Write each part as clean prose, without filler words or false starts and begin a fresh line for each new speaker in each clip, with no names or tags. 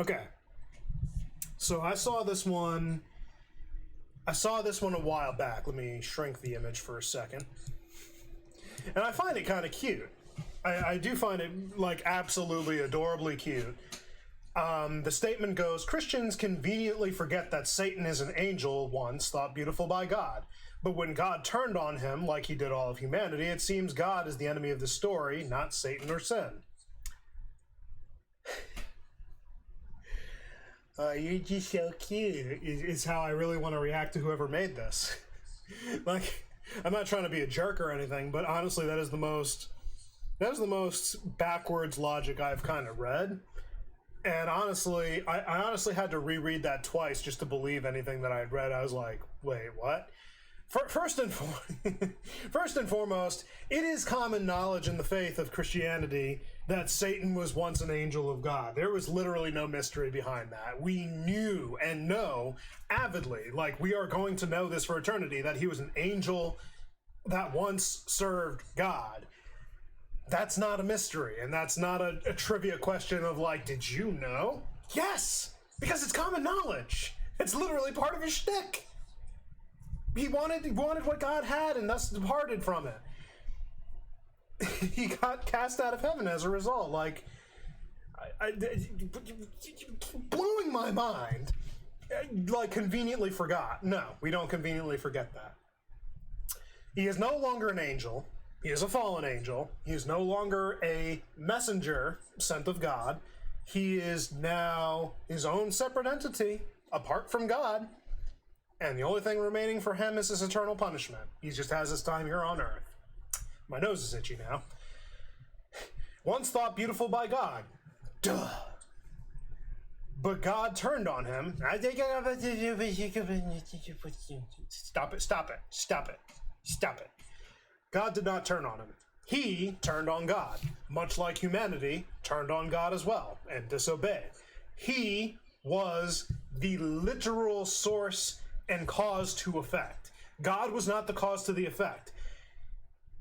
Okay. So I saw this one a while back. Let me shrink the image for a second. And I find it kind of cute. I do find it, like, absolutely adorably cute. The statement goes, Christians conveniently forget that Satan is an angel once thought beautiful by God. But when God turned on him, like he did all of humanity, it seems God is the enemy of the story, not Satan or sin. You're just so cute, is how I really want to react to whoever made this. Like, I'm not trying to be a jerk or anything, but honestly, that is the most backwards logic I've kind of read. And honestly, I honestly had to reread that twice just to believe anything that I had read. I was like, wait, what? First and foremost, it is common knowledge in the faith of Christianity that Satan was once an angel of God. There was literally no mystery behind that. We knew and know avidly, like we are going to know this for eternity, that he was an angel that once served God. That's not a mystery, and that's not a trivia question of like, did you know? Yes, because it's common knowledge. It's literally part of his shtick. He wanted what God had, and thus departed from it. He got cast out of heaven as a result. Like, blowing my mind. Like, conveniently forgot. No, we don't conveniently forget that. He is no longer an angel. He is a fallen angel. He is no longer a messenger sent of God. He is now his own separate entity, apart from God. And the only thing remaining for him is his eternal punishment. He just has his time here on Earth. My nose is itchy now. Once thought beautiful by God. Duh. But God turned on him. Stop it. God did not turn on him. He turned on God, much like humanity turned on God as well and disobeyed. He was the literal source and cause to effect. God was not the cause to the effect.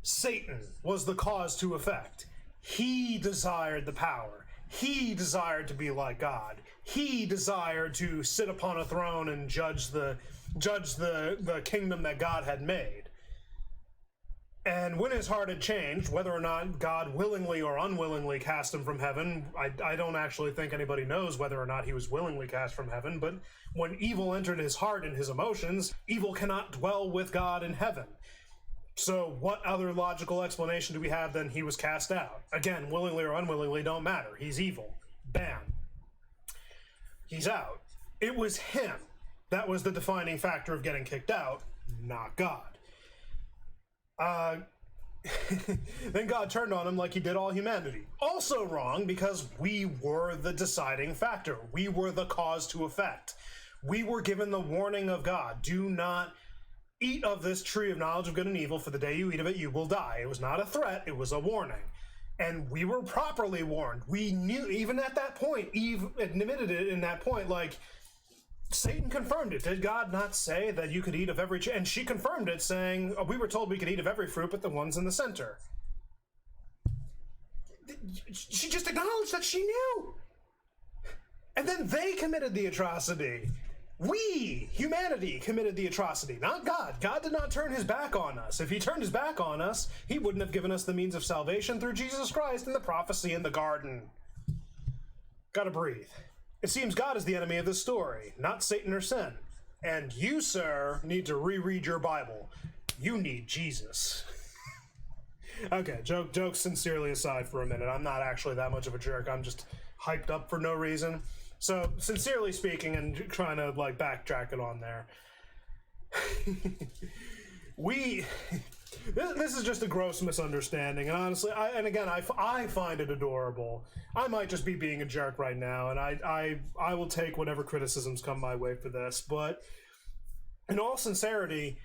Satan was the cause to effect. He desired the power. He desired to be like God. He desired to sit upon a throne and judge the kingdom that God had made. And when his heart had changed, whether or not God willingly or unwillingly cast him from heaven, I don't actually think anybody knows whether or not he was willingly cast from heaven, but when evil entered his heart and his emotions, evil cannot dwell with God in heaven. So what other logical explanation do we have than he was cast out? Again, willingly or unwillingly, don't matter. He's evil. Bam. He's out. It was him that was the defining factor of getting kicked out, not God. Then God turned on him like he did all humanity. Also wrong, because we were the deciding factor. We were the cause to effect. We were given the warning of God. Do not eat of this tree of knowledge of good and evil, for the day you eat of it, you will die. It was not a threat, it was a warning. And we were properly warned. We knew, even at that point, Eve admitted it in that point, like, Satan confirmed it. Did God not say that you could eat of every tree? And she confirmed it, saying, we were told we could eat of every fruit but the ones in the center. She just acknowledged that she knew. And then they committed the atrocity. We, humanity, committed the atrocity, not God. God did not turn his back on us. If he turned his back on us, he wouldn't have given us the means of salvation through Jesus Christ and the prophecy in the garden. Gotta breathe. It seems God is the enemy of this story, not Satan or sin. And you, sir, need to reread your Bible. You need Jesus. Okay, jokes sincerely aside for a minute. I'm not actually that much of a jerk. I'm just hyped up for no reason. So, sincerely speaking, and trying to, like, backtrack it on there. This is just a gross misunderstanding, and honestly, I find it adorable. I might just be being a jerk right now, and I will take whatever criticisms come my way for this, but in all sincerity,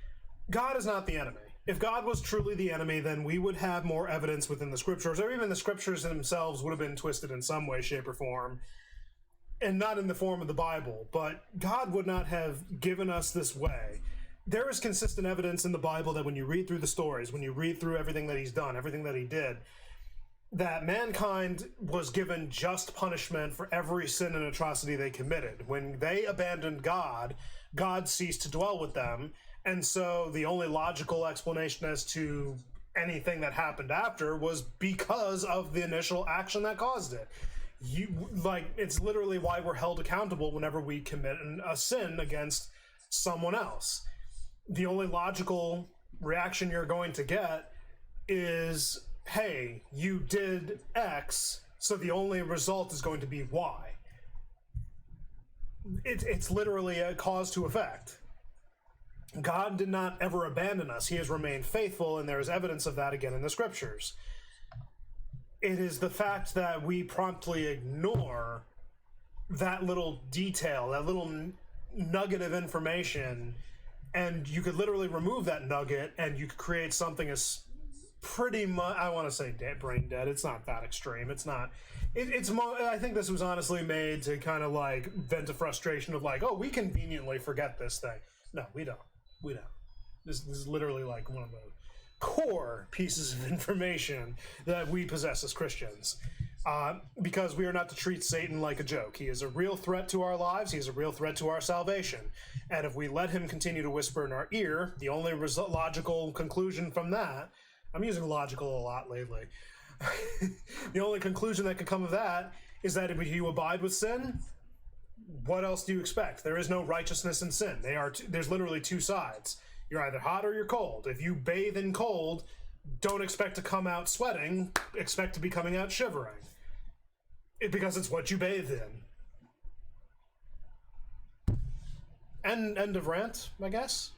God is not the enemy. If God was truly the enemy, then we would have more evidence within the scriptures, or even the scriptures themselves would have been twisted in some way, shape, or form, and not in the form of the Bible, but God would not have given us this way. There is consistent evidence in the Bible that when you read through the stories, when you read through everything that he's done, everything that he did, that mankind was given just punishment for every sin and atrocity they committed. When they abandoned God, God ceased to dwell with them, and so the only logical explanation as to anything that happened after was because of the initial action that caused it. It's literally why we're held accountable whenever we commit a sin against someone else. The only logical reaction you're going to get is, hey, you did X, so the only result is going to be Y. It's literally a cause to effect. God did not ever abandon us. He has remained faithful, and there is evidence of that again in the scriptures. It is the fact that we promptly ignore that little detail, that little nugget of information, and you could literally remove that nugget and you could create something as pretty much, I want to say brain dead. It's not that extreme. It's not. I think this was honestly made to kind of like vent a frustration of like, oh, we conveniently forget this thing. No, we don't. We don't. This is literally like one of the core pieces of information that we possess as Christians. Because we are not to treat Satan like a joke. He is a real threat to our lives. He is a real threat to our salvation. And if we let him continue to whisper in our ear, the only logical conclusion from that, I'm using logical a lot lately, the only conclusion that could come of that is that if you abide with sin, what else do you expect? There is no righteousness in sin. There's literally two sides. You're either hot or you're cold. If you bathe in cold, don't expect to come out sweating, expect to be coming out shivering. Because it's what you bathe in. End of rant, I guess.